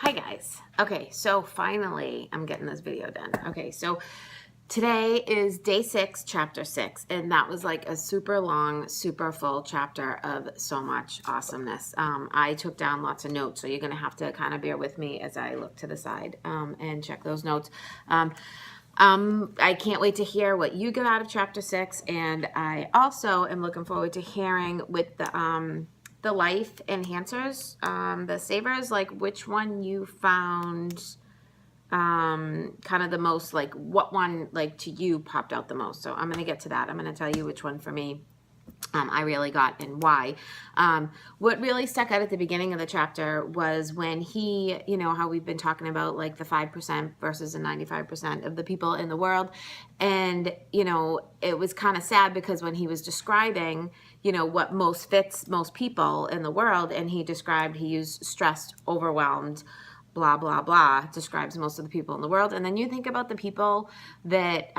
Hi guys. Okay, so finally I'm getting this video done. Okay, so today is day 6, chapter 6, and that was like a super long, super full chapter of so much awesomeness. I took down lots of notes, so you're gonna have to kind of bear with me as I look to the side and check those notes. I can't wait to hear what you get out of chapter 6, and I also am looking forward to hearing with the life enhancers, the savers, like which one you found kind of the most, like what one like to you popped out the most. So I'm going to get to that. I'm going to tell you which one for me I really got and why. What really stuck out at the beginning of the chapter was when he, you know, how we've been talking about like the 5% versus the 95% of the people in the world. And, you know, it was kind of sad because when he was describing, you know, what most fits most people in the world, and he used stressed, overwhelmed, blah, blah, blah, describes most of the people in the world. And then you think about the people that,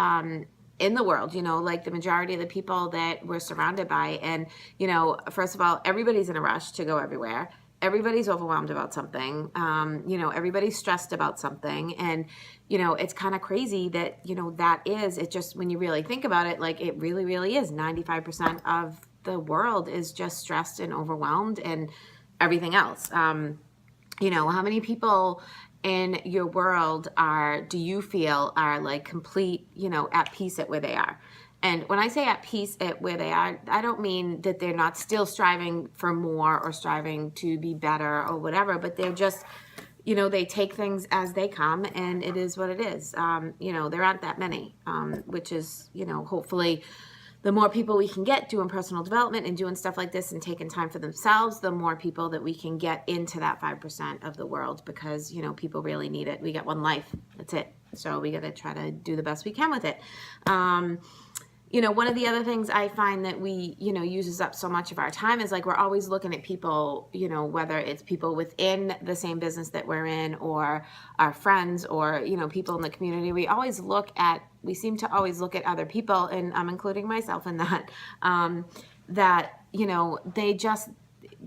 in the world, you know, like the majority of the people that we're surrounded by. And, you know, first of all, everybody's in a rush to go everywhere. Everybody's overwhelmed about something. You know, everybody's stressed about something. And, you know, it's kind of crazy that, you know, it just, when you really think about it, like it really, really is 95% of the world is just stressed and overwhelmed and everything else. You know, how many people in your world do you feel are like complete, you know, at peace at where they are? And when I say at peace at where they are, I don't mean that they're not still striving for more or striving to be better or whatever, but they're just, you know, they take things as they come and it is what it is. You know, there aren't that many, which is, you know, hopefully the more people we can get doing personal development and doing stuff like this and taking time for themselves, the more people that we can get into that 5% of the world, because, you know, people really need it. We got one life. That's it. So we got to try to do the best we can with it. You know, one of the other things I find that we, you know, uses up so much of our time is like we're always looking at people, you know, whether it's people within the same business that we're in or our friends or, you know, people in the community. We seem to always look at other people, and I'm including myself in that, that, you know,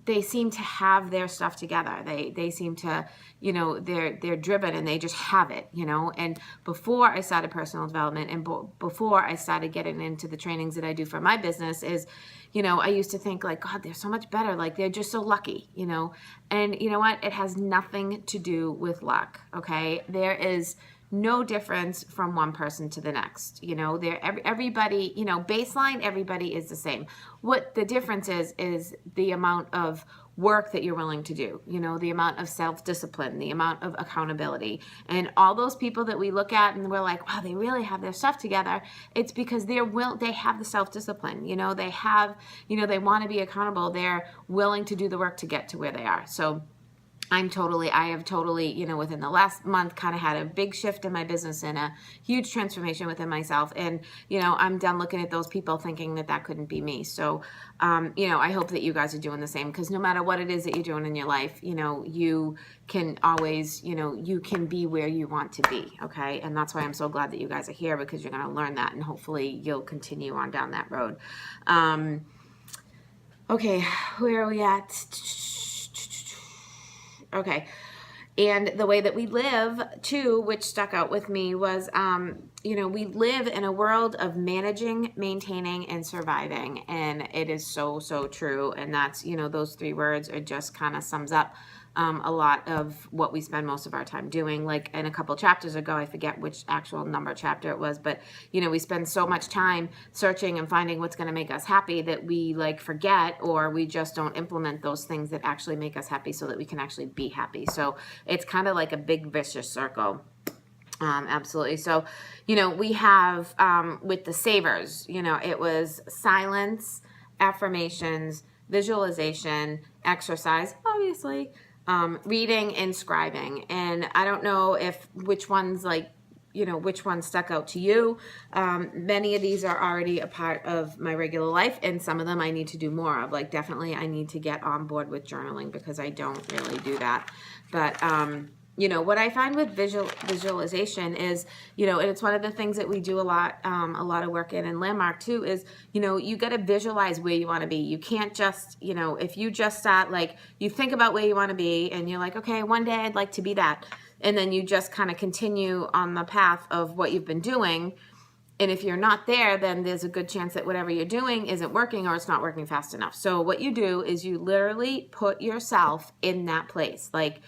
they seem to have their stuff together. They seem to, you know, they're driven and they just have it, you know. And before I started personal development and before I started getting into the trainings that I do for my business is, you know, I used to think like, God, they're so much better. Like they're just so lucky, you know. And you know what? It has nothing to do with luck. Okay. There is no difference from one person to the next. You know, everybody, you know, baseline, everybody is the same. What the difference is the amount of work that you're willing to do, you know, the amount of self-discipline, the amount of accountability. And all those people that we look at and we're like, wow, they really have their stuff together. It's because they have the self-discipline, you know, they want to be accountable. They're willing to do the work to get to where they are. So I have totally, you know, within the last month kind of had a big shift in my business and a huge transformation within myself. And, you know, I'm done looking at those people thinking that couldn't be me. So, you know, I hope that you guys are doing the same, because no matter what it is that you're doing in your life, you know, you can always, you know, you can be where you want to be. Okay. And that's why I'm so glad that you guys are here, because you're going to learn that and hopefully you'll continue on down that road. Okay. Where are we at? Okay. And the way that we live too, which stuck out with me, was, you know, we live in a world of managing, maintaining, and surviving. And it is so, so true. And that's, you know, those 3 words are just kind of sums up a lot of what we spend most of our time doing. Like in a couple chapters ago, I forget which actual number chapter it was, but, you know, we spend so much time searching and finding what's going to make us happy that we like forget, or we just don't implement those things that actually make us happy so that we can actually be happy. So it's kind of like a big vicious circle. Absolutely. So, you know, we have with the savers, you know, it was silence, affirmations, visualization, exercise, obviously, reading and scribing. And I don't know which ones stuck out to you. Many of these are already a part of my regular life, and some of them I need to do more of. Like definitely I need to get on board with journaling, because I don't really do that. But you know, what I find with visualization is, you know, and it's one of the things that we do a lot of work in Landmark too, is, you know, you got to visualize where you want to be. You can't just, you know, if you just start, like, you think about where you want to be and you're like, okay, one day I'd like to be that. And then you just kind of continue on the path of what you've been doing. And if you're not there, then there's a good chance that whatever you're doing isn't working, or it's not working fast enough. So what you do is you literally put yourself in that place. Like,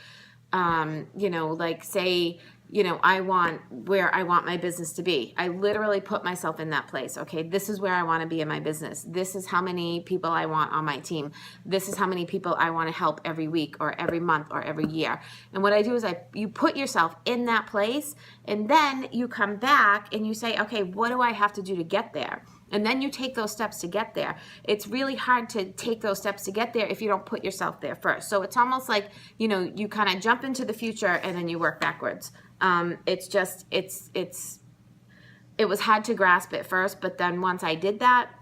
you know, like, say, you know, I want where I want my business to be. I literally put myself in that place. Okay, this is where I want to be in my business. This is how many people I want on my team. This is how many people I want to help every week or every month or every year. And what I do is you put yourself in that place, and then you come back and you say, okay, what do I have to do to get there? And then you take those steps to get there. It's really hard to take those steps to get there if you don't put yourself there first. So it's almost like, you know, you kind of jump into the future and then you work backwards. It's just, it was hard to grasp at first, but then once I did that,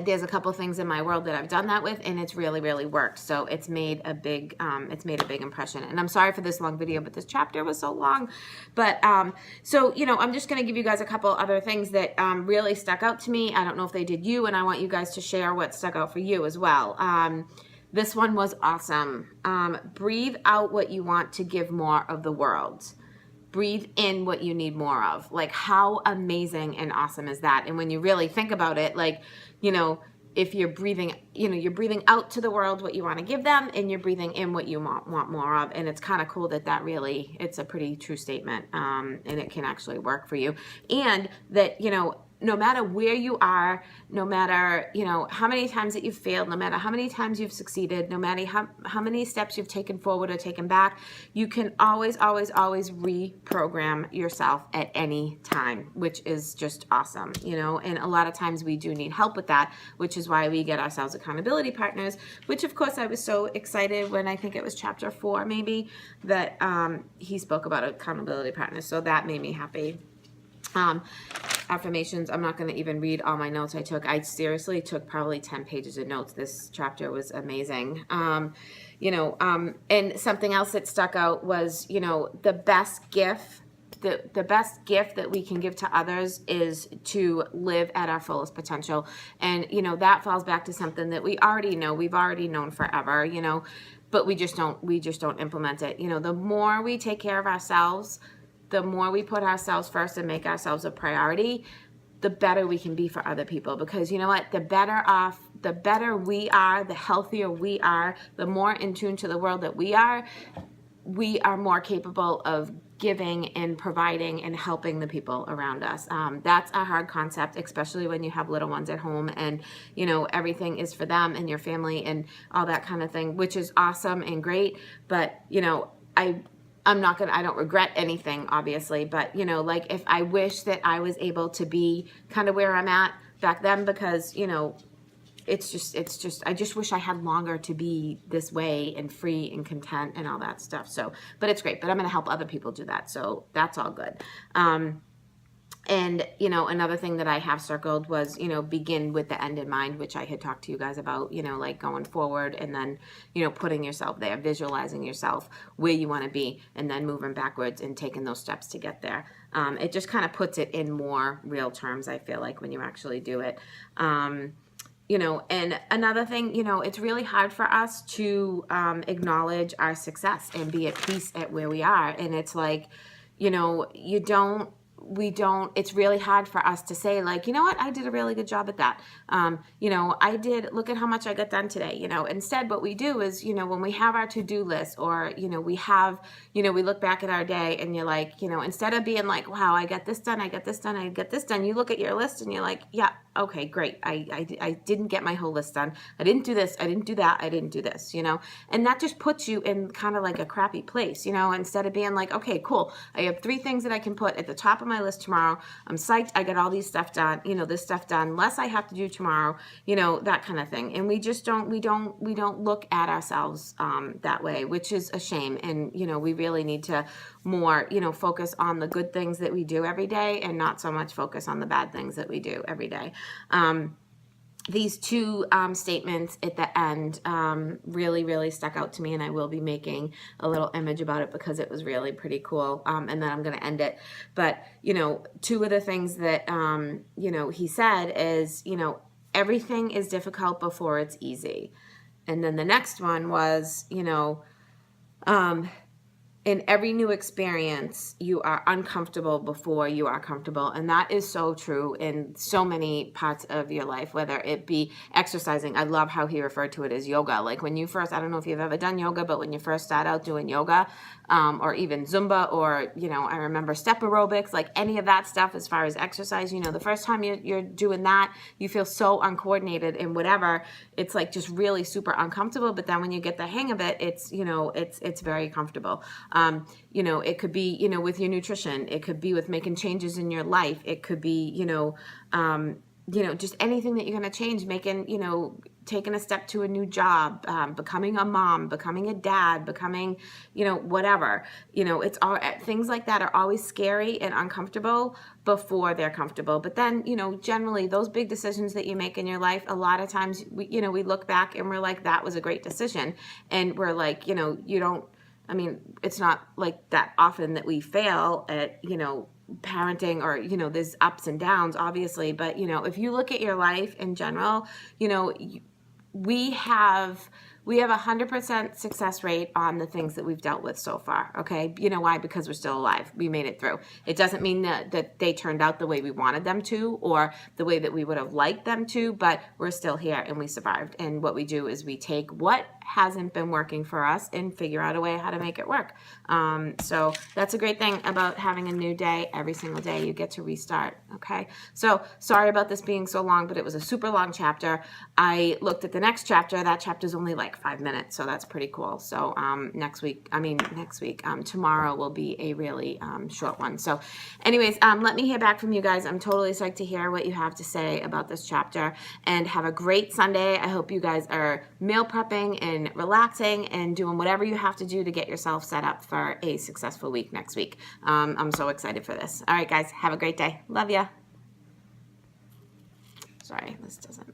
there's a couple things in my world that I've done that with, and it's really, really worked. So it's made a big impression. And I'm sorry for this long video, but this chapter was so long. But so, you know, I'm just going to give you guys a couple other things that really stuck out to me. I don't know if they did you, and I want you guys to share what stuck out for you as well. This one was awesome. Breathe out what you want to give more of the world. Breathe in what you need more of. Like, how amazing and awesome is that? And when you really think about it, like, you know, if you're breathing, you know, you're breathing out to the world what you want to give them, and you're breathing in what you want more of. And it's kind of cool that really, it's a pretty true statement, and it can actually work for you. And that, you know, no matter where you are, no matter, you know, how many times that you've failed, no matter how many times you've succeeded, no matter how many steps you've taken forward or taken back, you can always, always, always reprogram yourself at any time, which is just awesome, you know. And a lot of times we do need help with that, which is why we get ourselves accountability partners, which of course I was so excited when, I think it was chapter 4 maybe, that he spoke about accountability partners. So that made me happy. Affirmations, I'm not going to even read all my notes I took. I seriously took probably 10 pages of notes. This chapter was amazing. You know, and something else that stuck out was, you know, the best gift that we can give to others is to live at our fullest potential. And, you know, that falls back to something that we already know, we've already known forever, you know, but we just don't implement it. You know, the more we take care of ourselves, the more we put ourselves first and make ourselves a priority, the better we can be for other people. Because you know what? The better we are, the healthier we are, the more in tune to the world that we are more capable of giving and providing and helping the people around us. That's a hard concept, especially when you have little ones at home and, you know, everything is for them and your family and all that kind of thing, which is awesome and great. But, you know, I don't regret anything, obviously, but, you know, like, if I wish that I was able to be kind of where I'm at back then, because, you know, it's just, I just wish I had longer to be this way and free and content and all that stuff. So, but it's great, but I'm going to help other people do that. So that's all good. And, you know, another thing that I have circled was, you know, begin with the end in mind, which I had talked to you guys about, you know, like going forward and then, you know, putting yourself there, visualizing yourself where you want to be, and then moving backwards and taking those steps to get there. It just kind of puts it in more real terms, I feel like, when you actually do it. You know, and another thing, you know, it's really hard for us to acknowledge our success and be at peace at where we are. And it's like, you know, it's really hard for us to say, like, you know what, I did a really good job at that. You know, look at how much I got done today. You know, instead what we do is, you know, when we have our to-do list, or, you know, we look back at our day and you're like, you know, instead of being like, wow, I got this done, I got this done, I got this done, you look at your list and you're like, yeah, okay, great. I didn't get my whole list done. I didn't do this. I didn't do that. I didn't do this, you know, and that just puts you in kind of like a crappy place, you know, instead of being like, okay, cool. I have 3 things that I can put at the top of my list tomorrow. I'm psyched. I got all these stuff done, you know, this stuff done, less I have to do tomorrow, you know, that kind of thing. And we just don't look at ourselves that way, which is a shame. And, you know, we really need to more, you know, focus on the good things that we do every day and not so much focus on the bad things that we do every day. these two statements at the end really, really stuck out to me, and I will be making a little image about it because it was really pretty cool. And then I'm going to end it. But, two of the things that, he said is, everything is difficult before it's easy. And then the next one was, in every new experience, you are uncomfortable before you are comfortable. And that is so true in so many parts of your life, whether it be exercising. I love how he referred to it as yoga. Like when you first, I don't know if you've ever done yoga, but when you first start out doing yoga, or even Zumba, or, I remember step aerobics, like any of that stuff as far as exercise, the first time you're doing that, you feel so uncoordinated and whatever. It's like just really super uncomfortable. But then when you get the hang of it, it's, it's very comfortable. It could be, with your nutrition. It could be with making changes in your life. It could be, just anything that you're going to change, taking a step to a new job, becoming a mom, becoming a dad, becoming, whatever. It's all things like that are always scary and uncomfortable before they're comfortable. But then, generally those big decisions that you make in your life, a lot of times, we look back and we're like, that was a great decision. And we're like, it's not like that often that we fail at, parenting, or, there's ups and downs, obviously. But, if you look at your life in general, we have 100% success rate on the things that we've dealt with so far. Okay. You know why? Because we're still alive. We made it through. It doesn't mean that they turned out the way we wanted them to, or the way that we would have liked them to, but we're still here and we survived. And what we do is we take what hasn't been working for us and figure out a way how to make it work. So that's a great thing about having a new day. Every single day you get to restart. Okay. So sorry about this being so long, but it was a super long chapter. I looked at the next chapter. That chapter is only like 5 minutes. So that's pretty cool. So tomorrow will be a really short one. So anyways, let me hear back from you guys. I'm totally psyched to hear what you have to say about this chapter, and have a great Sunday. I hope you guys are meal prepping and relaxing and doing whatever you have to do to get yourself set up for a successful week next week. I'm so excited for this. All right, guys, have a great day. Love ya. Sorry, this doesn't